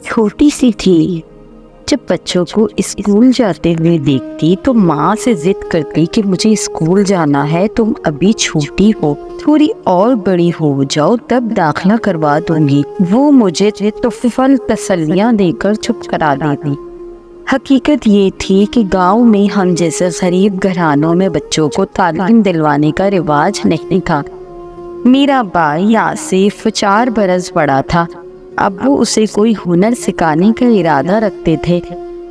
چھوٹی سی تھی جب بچوں کو اسکول جاتے ہوئے دیکھتی تو ماں سے ضد کرتی کہ مجھے اسکول جانا ہے، تم ابھی چھوٹی ہو، تھوڑی اور بڑی ہو جاؤ تب داخلہ کروا دوں گی۔ وہ مجھے طفل تسلیاں دے کر چپ کرا دیتی۔ حقیقت یہ تھی کہ گاؤں میں ہم جیسے غریب گھرانوں میں بچوں کو تعلیم دلوانے کا رواج نہیں تھا۔ میرا بھائی آصف 4 برس بڑا تھا، ابو اسے کوئی ہنر سکھانے کا ارادہ رکھتے تھے۔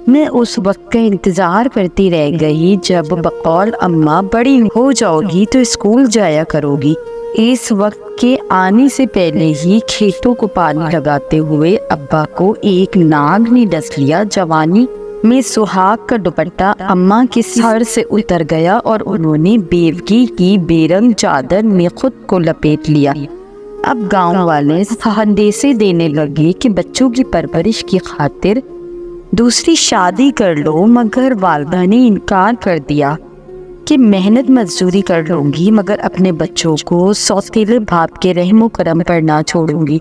میں اس وقت کا انتظار کرتی رہ گئی جب بقول اماں بڑی ہو جاؤ گی تو اسکول جایا کرو گی۔ اس وقت کے آنے سے پہلے ہی کھیتوں کو پانی لگاتے ہوئے ابا کو ایک ناگ نے ڈس لیا۔ جوانی میں سہاگ کا دوپٹہ اماں کے سر سے اتر گیا اور انہوں نے بیوگی کی بے رنگ چادر میں خود کو لپیٹ لیا۔ اب گاؤں والے ہندیسے دینے لگے کہ بچوں کی پرورش کی خاطر دوسری شادی کر لو، مگر والدہ نے انکار کر دیا کہ محنت مزدوری کر لوں گی مگر اپنے بچوں کو سوتیلے باپ کے رحم و کرم پر نہ چھوڑوں گی۔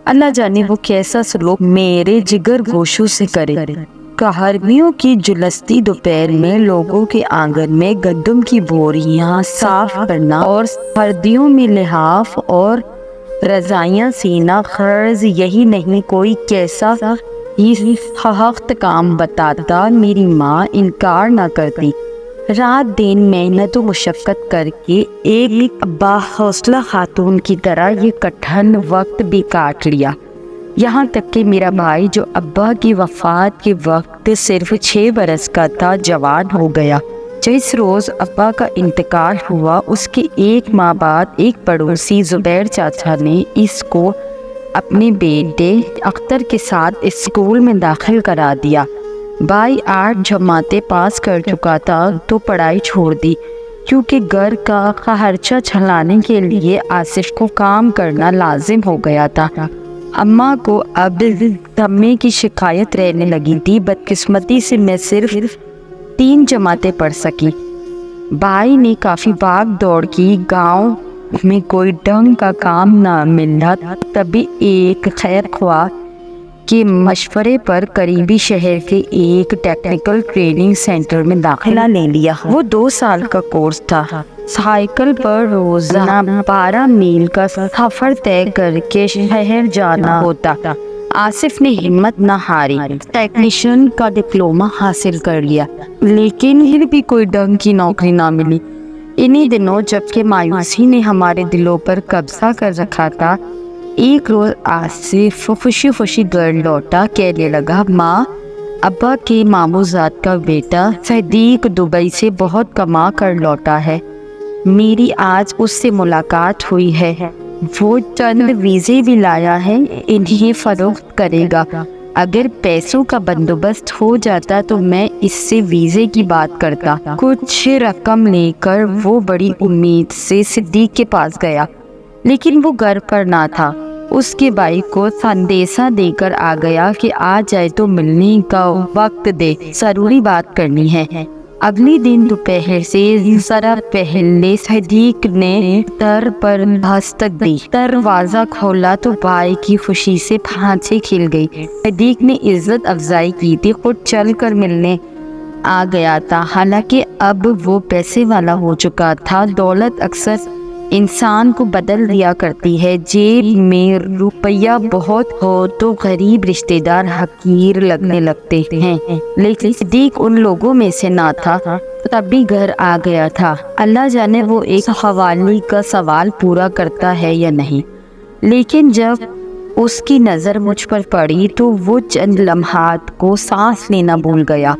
اللہ جانے وہ کیسا سلوک میرے جگر گوشوں سے کرے۔ گرمیوں کی جلستی دوپہر میں لوگوں کے آنگن میں گندم کی بوریاں صاف کرنا اور سردیوں میں لحاف اور رضائیاں سینا خرض یہی نہیں کوئی کیسا ہی سخت کام بتاتا، میری ماں انکار نہ کرتی۔ رات دن محنت و مشقت کر کے ایک باحوصلہ خاتون کی طرح یہ کٹھن وقت بھی کاٹ لیا۔ یہاں تک کہ میرا بھائی جو ابا کی وفات کے وقت صرف 6 برس کا تھا، جوان ہو گیا۔ جس روز ابا کا انتقال ہوا اس کے 1 ماہ بعد ایک پڑوسی زبیر چاچا نے اس کو اپنے بیٹے اختر کے ساتھ اسکول میں داخل کرا دیا۔ بھائی 8 جماعتیں پاس کر چکا تھا تو پڑھائی چھوڑ دی، کیونکہ گھر کا خرچہ چلانے کے لیے آصف کو کام کرنا لازم ہو گیا تھا۔ اماں کو اب دمے کی شکایت رہنے لگی تھی۔ بدقسمتی سے میں صرف 3 جماعتیں پڑھ سکی۔ بھائی نے کافی بھاگ دوڑ کی، گاؤں میں کوئی ڈھنگ کا کام نہ ملا، تبھی ایک خیر خواہ کے مشورے پر قریبی شہر کے ایک ٹیکنیکل ٹریننگ سینٹر میں داخلہ لے لیا۔ وہ 2 سال کا کورس تھا۔ سائیکل پر روزانہ 12 میل کا سفر طے کر کے شہر جانا ہوتا۔ آصف نے ہمت نہ ہاری، ٹیکنیشین کا ڈپلومہ حاصل کر لیا، لیکن پھر بھی کوئی ڈھنگ کی نوکری نہ ملی۔ انہی دنوں جبکہ مایوسی نے ہمارے دلوں پر قبضہ کر رکھا تھا، ایک روز آصف خوشی خوشی گھر لوٹا، کہنے لگا، ماں، ابا کے ماموزاد کا بیٹا صدیق دبئی سے بہت کما کر لوٹا ہے، میری آج اس سے ملاقات ہوئی ہے، وہ چند ویزے بھی لایا ہے، انہیں فروخت کرے گا۔ اگر پیسوں کا بندوبست ہو جاتا تو میں اس سے ویزے کی بات کرتا۔ کچھ رقم لے کر وہ بڑی امید سے صدیق کے پاس گیا، لیکن وہ گھر پر نہ تھا۔ اس کے بھائی کو سندیشہ دے کر آ گیا کہ آ جائے تو ملنے کا وقت دے، ضروری بات کرنی ہے۔ اگلے دن دوپہر سے ذرا پہلے صدیق نے در پر دستک دی۔ دروازہ کھولا تو بھائی کی خوشی سے پھانسیں کھل گئی۔ صدیق نے عزت افزائی کی تھی، خود چل کر ملنے آ گیا تھا۔ حالانکہ اب وہ پیسے والا ہو چکا تھا۔ دولت اکثر انسان کو بدل دیا کرتی ہے۔ جیب میں روپیہ بہت ہو تو غریب رشتہ دار حقیر لگنے لگتے ہیں، لیکن صدیق ان لوگوں میں سے نہ تھا، تب بھی گھر آ گیا تھا۔ اللہ جانے وہ ایک حوالی کا سوال پورا کرتا ہے یا نہیں، لیکن جب اس کی نظر مجھ پر پڑی تو وہ چند لمحات کو سانس لینا بھول گیا۔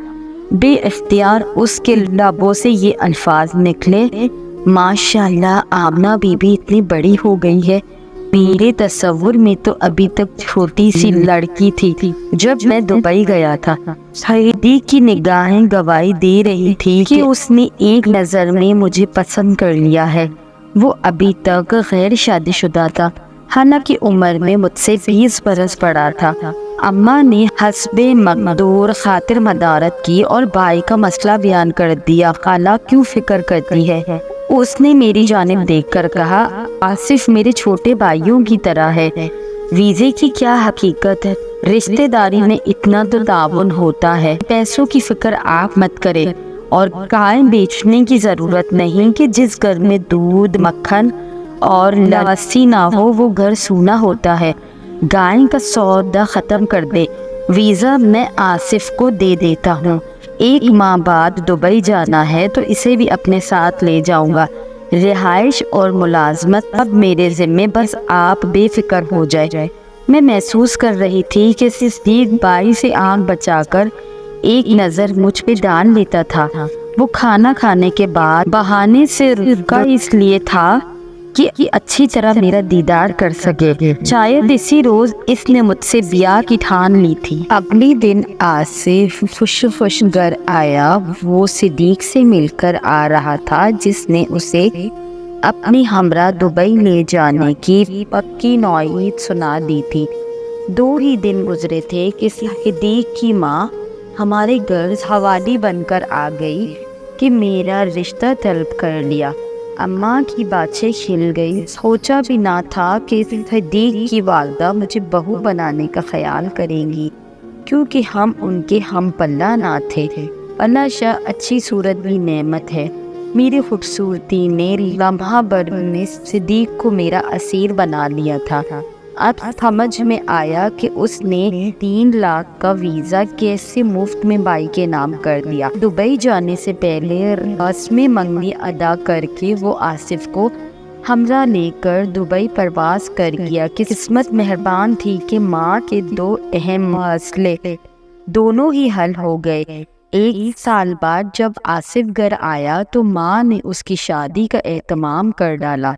بے اختیار اس کے لبوں سے یہ الفاظ نکلے، ماشاءاللہ آمنہ بی بی اتنی بڑی ہو گئی ہے، میرے تصور میں تو ابھی تک چھوٹی سی لڑکی تھی جب میں دبئی گیا تھا۔ صدیق کی نگاہیں گواہی دے رہی تھی کہ اس نے ایک نظر میں مجھے پسند کر لیا ہے۔ وہ ابھی تک غیر شادی شدہ تھا، حالانکہ عمر میں مجھ سے 20 برس بڑا تھا۔ اماں نے حسب مقدور خاطر مدارت کی اور بھائی کا مسئلہ بیان کر دیا۔ خالہ کیوں فکر کرتی ہے؟ اس نے میری جانب دیکھ کر کہا، آصف میرے چھوٹے بھائیوں کی طرح ہے، ویزے کی کیا حقیقت ہے؟ رشتہ داری میں اتنا تو تعاون ہوتا ہے، پیسوں کی فکر آپ مت کریں، اور گائے بیچنے کی ضرورت نہیں کہ جس گھر میں دودھ، مکھن اور لسی نہ ہو وہ گھر سونا ہوتا ہے۔ گائے کا سودا ختم کر دے، ویزا میں آصف کو دے دیتا ہوں، 1 ماہ بعد دبئی جانا ہے تو اسے بھی اپنے ساتھ لے جاؤں گا۔ رہائش اور ملازمت اب میرے ذمے، بس آپ بے فکر ہو جائے۔ میں محسوس کر رہی تھی کہ صدیق بائی سے آنکھ بچا کر ایک نظر مجھ پہ ڈال لیتا تھا۔ وہ کھانا کھانے کے بعد بہانے سے رکا اس لیے تھا کہ اچھی طرح میرا دیدار کر سکے۔ شاید اسی روز اس نے مجھ سے بیاہ کی ٹھان لی تھی۔ اگلے دن آصف خوش گھر آیا۔ وہ صدیق سے مل کر آ رہا تھا جس نے اسے اپنی ہمراہ دبئی لے جانے کی پکی نوعیت سنا دی تھی۔ 2 ہی دن گزرے تھے کہ صدیق کی ماں ہمارے گھر حوالی بن کر آ گئی کہ میرا رشتہ طلب کر لیا۔ اماں کی باتیں کھل گئی۔ سوچا بھی نہ تھا کہ صدیق کی والدہ مجھے بہو بنانے کا خیال کریں گی، کیونکہ ہم ان کے ہم پلہ نہ تھے۔ اللہ شاہ اچھی صورت بھی نعمت ہے۔ میری خوبصورتی نے لمحہ بھر میں صدیق کو میرا اسیر بنا لیا تھا۔ اب سمجھ میں آیا کہ اس نے 3 لاکھ کا ویزا کیسے مفت میں بائی کے نام کر دیا۔ دبئی جانے سے پہلے رسم منگنی ادا کر کے وہ آصف کو ہمراہ لے کر دبئی پرواز کر گیا۔ قسمت مہربان تھی کہ ماں کے 2 اہم مسئلے دونوں ہی حل ہو گئے۔ 1 سال بعد جب آصف گھر آیا تو ماں نے اس کی شادی کا اہتمام کر ڈالا۔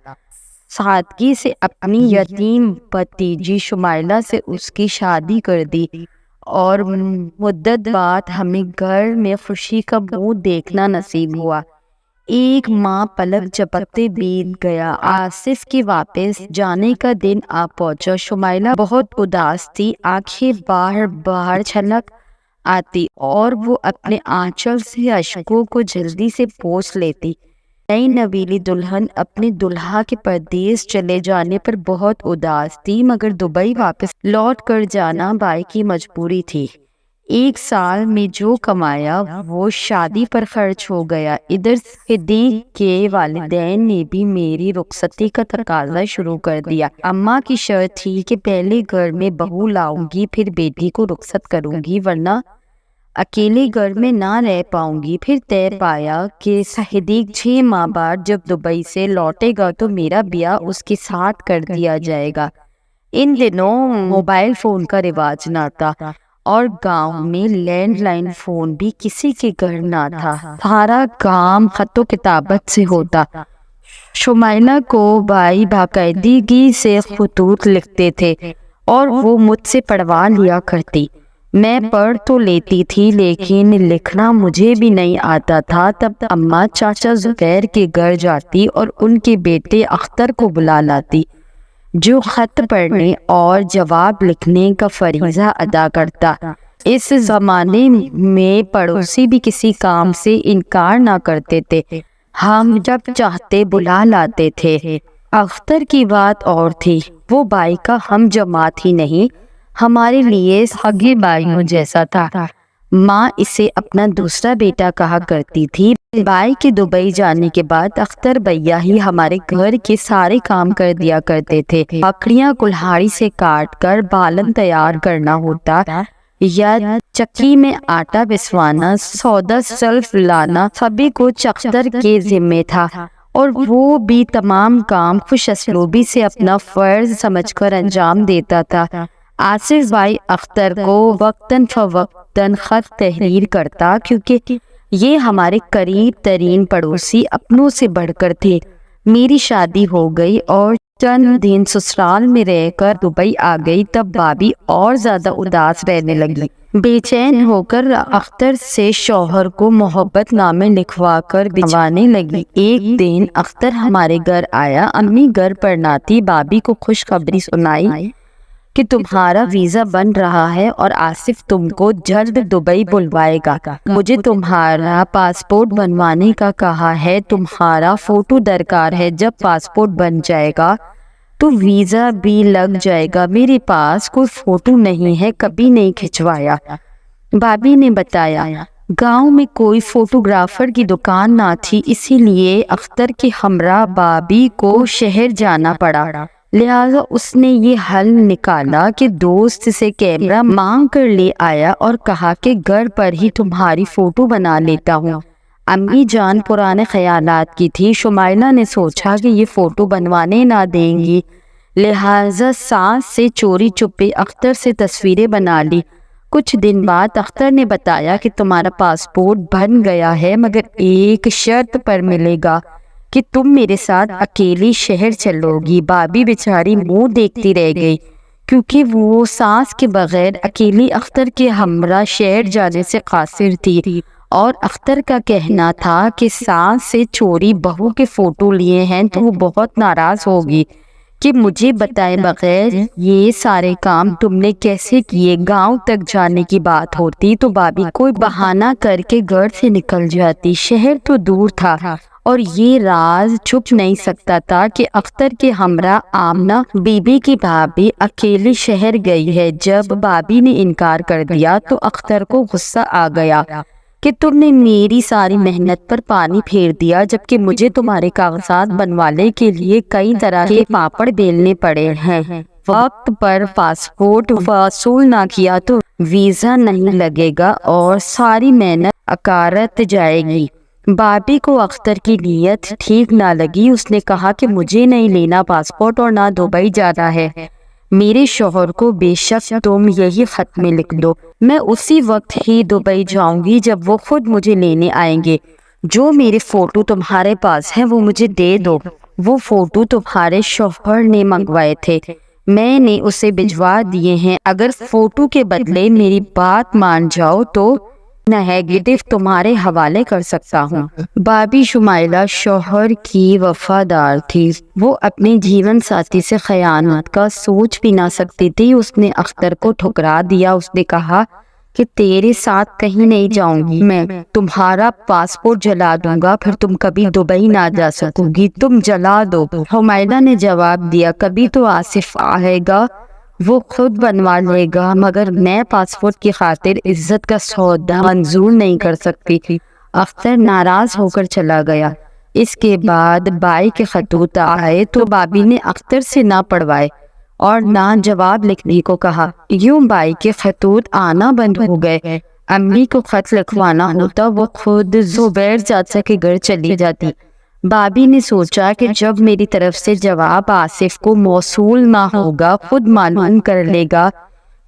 سادگی سے اپنی یتیم بھتیجی شمائلہ سے اس کی شادی کر دی، اور مدت بعد ہمیں گھر میں خوشی کا منہ دیکھنا نصیب ہوا۔ 1 ماہ پلک جھپکتے بیت گیا۔ آصف کے واپس جانے کا دن آ پہنچا۔ شمائلہ بہت اداس تھی، آنکھیں باہر چھلک آتی اور وہ اپنے آنچل سے اشکوں کو جلدی سے پوچھ لیتی۔ نئی نویلی دلہن اپنے دلہا کے پردیس چلے جانے پر بہت اداس تھی، مگر دبئی واپس لوٹ کر جانا بائی کی مجبوری تھی۔ 1 سال میں جو کمایا وہ شادی پر خرچ ہو گیا۔ ادھر صدیق کے والدین نے بھی میری رخصتی کا تقاضا شروع کر دیا۔ اماں کی شرط تھی کہ پہلے گھر میں بہو لاؤں گی، پھر بیٹی کو رخصت کروں گی، ورنہ اکیلے گھر میں نہ رہ پاؤں گی۔ پھر طے پایا کہ صدیق 6 ماہ بعد جب دبئی سے لوٹے گا تو میرا بیاہ اس کے ساتھ کر دیا جائے گا۔ ان دنوں موبائل فون کا رواج نہ تھا، اور گاؤں میں لینڈ لائن فون بھی کسی کے گھر نہ تھا۔ سارا کام خط و کتابت سے ہوتا۔ شمائلہ کو بائی باقاعدگی سے خطوط لکھتے تھے اور وہ مجھ سے پڑھوا لیا کرتی۔ میں پڑھ تو لیتی تھی لیکن لکھنا مجھے بھی نہیں آتا تھا۔ تب اماں چاچا زبیر کے گھر جاتی اور ان کے بیٹے اختر کو بلا لاتی، جو خط پڑھنے اور جواب لکھنے کا فریضہ ادا کرتا۔ اس زمانے میں پڑوسی بھی کسی کام سے انکار نہ کرتے تھے، ہم جب چاہتے بلا لاتے تھے۔ اختر کی بات اور تھی، وہ بائی کا ہم جماعت ہی نہیں، ہمارے لیے سگے بھائیوں جیسا تھا۔ ماں اسے اپنا دوسرا بیٹا کہا کرتی تھی۔ بائی کے دبئی جانے کے بعد اختر بھیا ہی ہمارے گھر کے سارے کام کر دیا کرتے تھے۔ بکریاں کلہاڑی سے کاٹ کر بالن تیار کرنا ہوتا یا چکی میں آٹا پسوانا، سودا سلف لانا، سبھی کو اختر کے ذمے تھا، اور وہ بھی تمام کام خوش اسلوبی سے اپنا فرض سمجھ کر انجام دیتا تھا۔ آصف بھائی اختر کو وقتاً فوقتاً خط تحریر کرتا، کیونکہ یہ ہمارے قریب ترین پڑوسی اپنوں سے بڑھ کر تھے۔ میری شادی ہو گئی اور چند دن سسرال میں رہ کر دبئی آ گئی، تب بھابھی اور زیادہ اداس رہنے لگی۔ بے چین ہو کر اختر سے شوہر کو محبت نامے لکھوا کر بھجوانے لگی۔ ایک دن اختر ہمارے گھر آیا، امی گھر پر نہ تھی۔ بھابھی کو خوشخبری سنائی کہ تمہارا ویزا بن رہا ہے اور آصف تم کو جلد دبئی بلوائے گا۔ مجھے تمہارا پاسپورٹ بنوانے کا کہا ہے، تمہارا فوٹو درکار ہے۔ جب پاسپورٹ بن جائے گا تو ویزا بھی لگ جائے گا، میرے پاس کوئی فوٹو نہیں ہے، کبھی نہیں کھنچوایا۔ بابی نے بتایا گاؤں میں کوئی فوٹوگرافر کی دکان نہ تھی، اسی لیے اختر کے ہمراہ بابی کو شہر جانا پڑا، لہٰذا اس نے یہ حل نکالا کہ دوست سے کیمرہ مانگ کر لے آیا اور کہا کہ گھر پر ہی تمہاری فوٹو بنا لیتا ہوں۔ امی جان پرانے خیالات کی تھی، شمائلہ نے سوچا کہ یہ فوٹو بنوانے نہ دیں گی، لہٰذا ساس سے چوری چپے اختر سے تصویریں بنا لی۔ کچھ دن بعد اختر نے بتایا کہ تمہارا پاسپورٹ بن گیا ہے، مگر ایک شرط پر ملے گا کہ تم میرے ساتھ اکیلی شہر چلو گی۔ بابی بیچاری منہ دیکھتی رہ گئی، کیونکہ وہ ساس کے بغیر اکیلی اختر کے ہمراہ شہر جانے سے قاصر تھی، اور اختر کا کہنا تھا کہ ساس سے چوری بہو کے فوٹو لیے ہیں تو وہ بہت ناراض ہوگی کہ مجھے بتائے بغیر یہ سارے کام تم نے کیسے کیے۔ گاؤں تک جانے کی بات ہوتی تو بابی کوئی بہانہ کر کے گھر سے نکل جاتی، شہر تو دور تھا اور یہ راز چھپ نہیں سکتا تھا کہ اختر کے ہمراہ آمنہ بی بی کی بھابھی اکیلی شہر گئی ہے۔ جب بابی نے انکار کر دیا تو اختر کو غصہ آ گیا کہ تم نے میری ساری محنت پر پانی پھیر دیا، جبکہ مجھے تمہارے کاغذات بنوانے کے لیے کئی طرح کے پاپڑ بیلنے پڑے ہیں۔ وقت پر پاسپورٹ وصول نہ کیا تو ویزا نہیں لگے گا اور ساری محنت اکارت جائے گی۔ بابی کو اختر کی نیت ٹھیک نہ لگی، اس نے کہا کہ مجھے نہیں لینا پاسپورٹ اور نہ دبئی جانا ہے، میرے شوہر کو بے شک تم یہی خط میں لکھ دو، میں اسی وقت ہی دبئی جاؤں گی جب وہ خود مجھے لینے آئیں گے۔ جو میرے فوٹو تمہارے پاس ہیں وہ مجھے دے دو۔ وہ فوٹو تمہارے شوہر نے منگوائے تھے، میں نے اسے بھجوا دیے ہیں، اگر فوٹو کے بدلے میری بات مان جاؤ تو نیگیٹو تمہارے حوالے کر سکتا ہوں۔ بابی شمائلہ شوہر کی وفادار تھی، وہ اپنے جیون ساتھی سے خیانت کا سوچ بھی نہ سکتی تھی۔ اس نے اختر کو ٹھکرا دیا، اس نے کہا کہ تیرے ساتھ کہیں نہیں جاؤں گی، میں تمہارا پاسپورٹ جلا دوں گا، پھر تم کبھی دبئی نہ جا سکو گی، تم جلا دو۔ شمائلہ نے جواب دیا کبھی تو آصف آئے گا، وہ خود بنوا لے گا، مگر میں پاسپورٹ کی خاطر عزت کا سودا منظور نہیں کر سکتی۔ اختر ناراض ہو کر چلا گیا۔ اس کے بعد بائی کے خطوط آئے تو بابی نے اختر سے نہ پڑھوائے اور نہ جواب لکھنے کو کہا۔ یوں بائی کے خطوط آنا بند ہو گئے۔ امی کو خط لکھوانا ہوتا وہ خود زبیر چاچا کے گھر چلی جاتی۔ بابی نے سوچا کہ جب میری طرف سے جواب آصف کو موصول نہ ہوگا، خود معلوم کر لے گا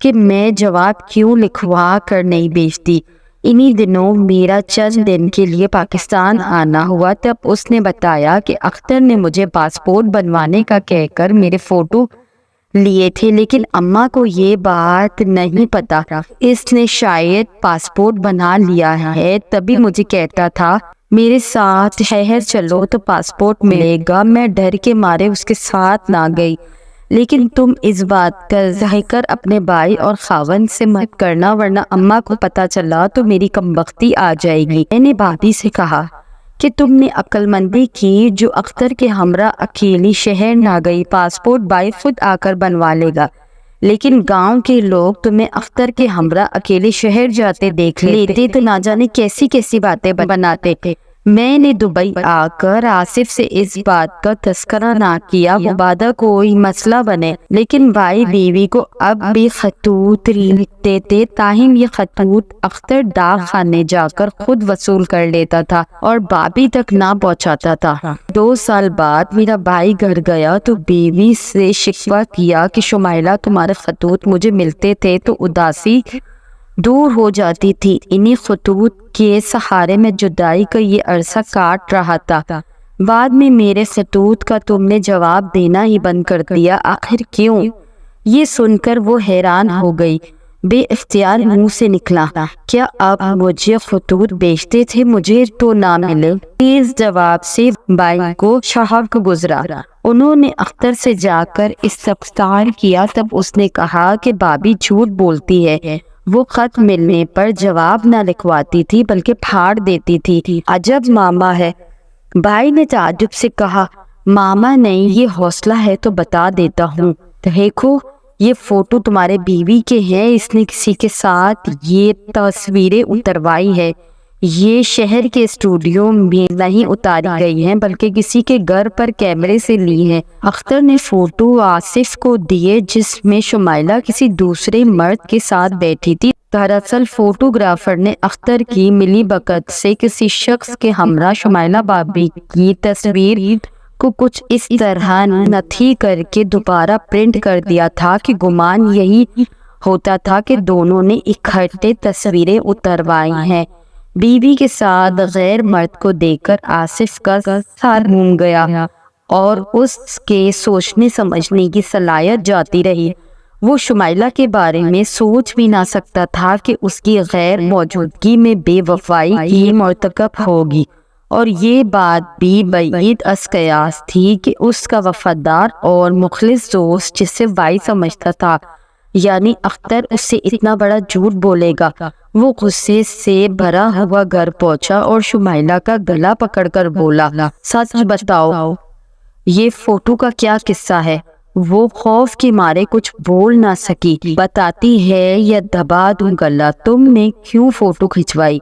کہ میں جواب کیوں لکھوا کر نہیں بھیجتی۔ انہی دنوں میرا چند دن کے لیے پاکستان آنا ہوا، تب اس نے بتایا کہ اختر نے مجھے پاسپورٹ بنوانے کا کہہ کر میرے فوٹو لیے تھے، لیکن اماں کو یہ بات نہیں پتا، اس نے شاید پاسپورٹ بنا لیا ہے، تبھی مجھے کہتا تھا میرے ساتھ شہر چلو تو پاسپورٹ ملے گا۔ میں ڈر کے مارے اس کے ساتھ نہ گئی، لیکن تم اس بات کا ذکر اپنے بھائی اور خاوند سے مت کرنا، ورنہ اماں کو پتہ چلا تو میری کمبختی آ جائے گی۔ میں نے بابی سے کہا کہ تم نے عقل مندی کی، جو اختر کے ہمراہ اکیلی شہر نہ گئی، پاسپورٹ بھائی خود آ کر بنوا لے گا، لیکن گاؤں کے لوگ تمہیں اختر کے ہمراہ اکیلے شہر جاتے دیکھ لیتے تو نہ جانے کیسی کیسی باتیں بناتے۔ میں نے دبئی آ کر آصف سے اس بات کا تذکرہ نہ کیا، مبادا کوئی مسئلہ بنے، لیکن بھائی بیوی کو اب بھی خطوط لکھتے تھے، تاہم یہ خطوط اختر ڈاک خانے جا کر خود وصول کر لیتا تھا اور بابی تک نہ پہنچاتا تھا۔ 2 سال بعد میرا بھائی گھر گیا تو بیوی سے شکوہ کیا کہ شمائلہ تمہارے خطوط مجھے ملتے تھے تو اداسی دور ہو جاتی تھی، انہی خطوط کے سہارے میں جدائی کا یہ عرصہ کاٹ رہا تھا، بعد میں میرے خطوط کا تم نے جواب دینا ہی بند کر دیا، آخر کیوں؟ یہ سن کر وہ حیران ہو گئی، بے اختیار منہ سے نکلا، کیا اب مجھے خطوط بیچتے تھے، مجھے تو نہ ملے؟ اس جواب سے بائی کو شہر گزرا، انہوں نے اختر سے جا کر استفسار کیا، تب اس نے کہا کہ بابی جھوٹ بولتی ہے، وہ خط ملنے پر جواب نہ لکھواتی تھی بلکہ پھاڑ دیتی تھی۔ عجب ماما ہے، بھائی نے تعجب سے کہا، ماما نہیں، یہ حوصلہ ہے تو بتا دیتا ہوں، دیکھو یہ فوٹو تمہارے بیوی کے ہیں، اس نے کسی کے ساتھ یہ تصویریں اتروائی ہے، یہ شہر کے اسٹوڈیو میں نہیں اتاری گئی ہیں بلکہ کسی کے گھر پر کیمرے سے لی ہیں۔ اختر نے فوٹو آصف کو دیے جس میں شمائلہ کسی دوسرے مرد کے ساتھ بیٹھی تھی۔ دراصل فوٹوگرافر نے اختر کی ملی بھگت سے کسی شخص کے ہمراہ شمائلہ بھابھی کی تصویر کو کچھ اس طرح نتھی کر کے دوبارہ پرنٹ کر دیا تھا کہ گمان یہی ہوتا تھا کہ دونوں نے اکٹھے تصویریں اتروائی ہیں۔ بیوی کے ساتھ غیر مرد کو دیکھ کر آصف کا سر گھوم گیا اور اس کے سوچنے سمجھنے کی صلاحیت جاتی رہی۔ وہ شمائلہ کے بارے میں سوچ بھی نہ سکتا تھا کہ اس کی غیر موجودگی میں بے وفائی کی مرتکب ہوگی، اور یہ بات بھی بعید از قیاس تھی کہ اس کا وفادار اور مخلص دوست جسے بھائی سمجھتا تھا یعنی اختر اس سے اتنا بڑا جھوٹ بولے گا۔ وہ غصے سے بھرا ہوا گھر پہنچا اور شمائلہ کا گلا پکڑ کر بولا، سچ بتاؤ یہ فوٹو کا کیا قصہ ہے؟ وہ خوف کے مارے کچھ بول نہ سکی۔ بتاتی ہے یا دبا دوں گلا، تم نے کیوں فوٹو کھنچوائی؟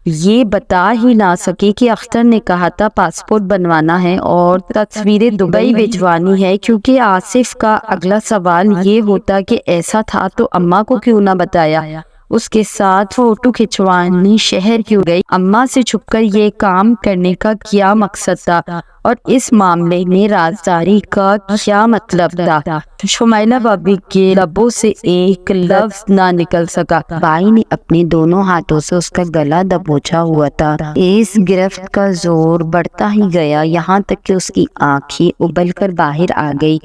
یہ بتا ہی نہ سکی کہ اختر نے کہا تھا پاسپورٹ بنوانا ہے اور تصویریں دبئی بھیجوانی ہے، کیونکہ آصف کا اگلا سوال یہ ہوتا کہ ایسا تھا تو اماں کو کیوں نہ بتایا، اس کے ساتھ فوٹو کھنچوانے شہر کیوں گئی، اماں سے چھپ کر یہ کام کرنے کا کیا مقصد تھا، اور اس معاملے میں رازداری کا کیا مطلب تھا؟ شمائلہ بھابھی کے لبوں سے ایک لفظ نہ نکل سکا۔ بھائی نے اپنے دونوں ہاتھوں سے اس کا گلا دبوچا ہوا تھا۔ اس گرفت کا زور بڑھتا ہی گیا، یہاں تک کہ اس کی آنکھیں ابل کر باہر آ گئی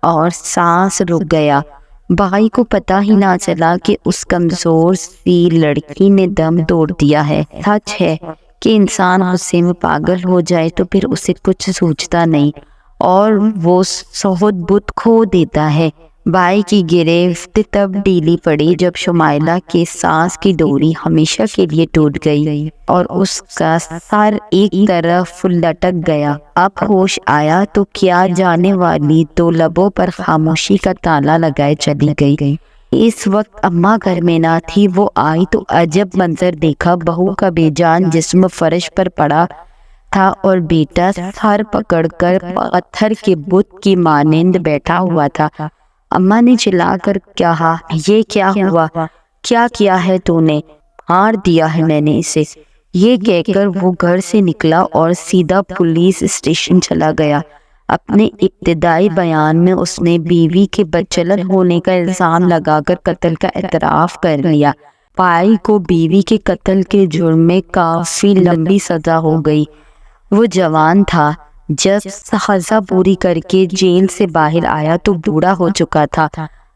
اور سانس رک گیا۔ بھائی کو پتہ ہی نہ چلا کہ اس کمزور سی لڑکی نے دم توڑ دیا ہے۔ سچ ہے کہ انسان غصے میں پاگل ہو جائے تو پھر اسے کچھ سوچتا نہیں اور وہ صحت بت کھو دیتا ہے۔ بھائی کی گرفت تب ڈھیلی پڑی جب شمائلہ کے سانس کی ڈوری ہمیشہ کے لیے ٹوٹ گئی اور اس کا سر ایک طرف لٹک گیا۔ اب ہوش آیا تو کیا جانے والی تو لبوں پر خاموشی کا تالا لگائے چلی گئی۔ اس وقت اماں گھر میں نہ تھی۔ وہ آئی تو عجب منظر دیکھا، بہو کا بے جان جسم فرش پر پڑا تھا اور بیٹا سر پکڑ کر پتھر کے بت کی مانند بیٹھا ہوا تھا۔ اماں نے چلا کر کہا، یہ کیا ہوا؟ کیا کیا ہے تو نے؟ مار دیا ہے میں نے اسے۔ یہ کہہ کر وہ گھر سے نکلا اور سیدھا پولیس اسٹیشن چلا گیا۔ اپنے ابتدائی بیان میں اس نے بیوی کے بدچلن ہونے کا الزام لگا کر قتل کا اعتراف کر لیا۔ بھائی کو بیوی کے قتل کے جرم میں کافی لمبی سزا ہو گئی۔ وہ جوان تھا، جب سزا پوری کر کے جیل سے باہر آیا تو بوڑھا ہو چکا تھا۔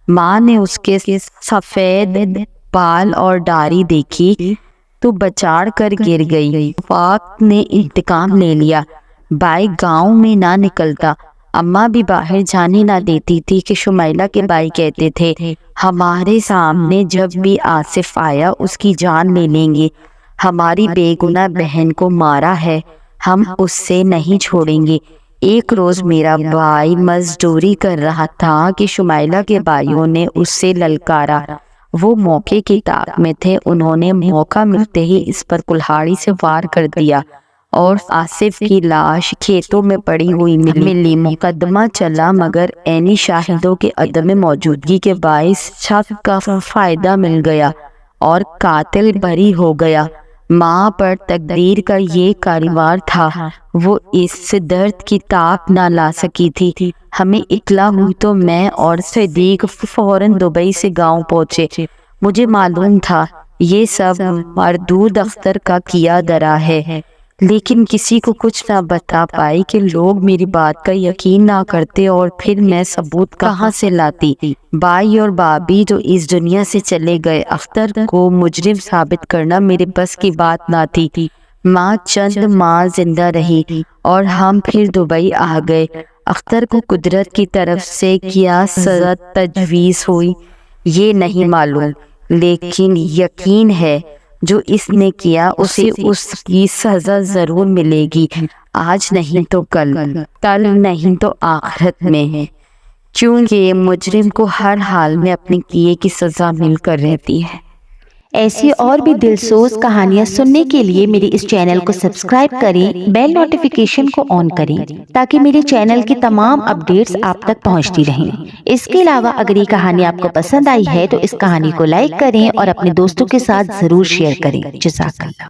ماں نے اس کے سفید بال اور داڑھی دیکھی تو بچاڑ کر گر گئی۔ وقت نے انتقام لے لیا۔ بھائی گاؤں میں نہ نکلتا، اماں بھی باہر جانے نہ دیتی تھی کہ شمائلہ کے بھائی کہتے تھے، ہمارے سامنے جب بھی آصف آیا اس کی جان لے لیں گے، ہماری بے گناہ بہن کو مارا ہے، ہم اس سے نہیں چھوڑیں گے۔ ایک روز میرا بھائی مزدوری کر رہا تھا کہ شمائلہ کے بھائیوں نے اس سے للکارا۔ وہ موقع کی طاق میں تھے، انہوں نے موقع ملتے ہی اس پر کلہاڑی سے وار کر دیا اور آصف کی لاش کھیتوں میں پڑی ہوئی ملی۔ مقدمہ چلا مگر عینی شاہدوں کے عدم موجودگی کے باعث شک کا فائدہ مل گیا اور قاتل بری ہو گیا۔ ماں پر تقدیر کا یہ کاروبار تھا، وہ اس درد کی طاق نہ لا سکی تھی۔ ہمیں اطلاع ہوئی تو میں اور صدیق فوراً دبئی سے گاؤں پہنچے۔ مجھے معلوم تھا یہ سب مردود اختر کا کیا دھرا ہے، لیکن کسی کو کچھ نہ بتا پائی کہ لوگ میری بات کا یقین نہ کرتے اور پھر میں ثبوت کہاں سے لاتی۔ بھائی اور بھابھی تو اس دنیا سے چلے گئے، اختر کو مجرم ثابت کرنا میرے بس کی بات نہ تھی۔ ماں چند ماہ زندہ رہی اور ہم پھر دبئی آ گئے۔ اختر کو قدرت کی طرف سے کیا سزا تجویز ہوئی یہ نہیں معلوم، لیکن یقین ہے جو اس نے کیا اسے اس کی سزا ضرور ملے گی۔ آج نہیں تو کل نہیں تو آخرت میں ہے، چونکہ مجرم کو ہر حال میں اپنے کیے کی سزا مل کر رہتی ہے۔ ایسی اور بھی دلسوز کہانیاں سننے کے لیے میرے اس چینل کو سبسکرائب کریں، بیل نوٹیفیکیشن کو آن کریں تاکہ میرے چینل کی تمام اپڈیٹس آپ تک پہنچتی رہیں۔ اس کے علاوہ اگر یہ کہانی آپ کو پسند آئی ہے تو اس کہانی کو لائک کریں اور اپنے دوستوں کے ساتھ ضرور شیئر کریں۔ جزاک اللہ۔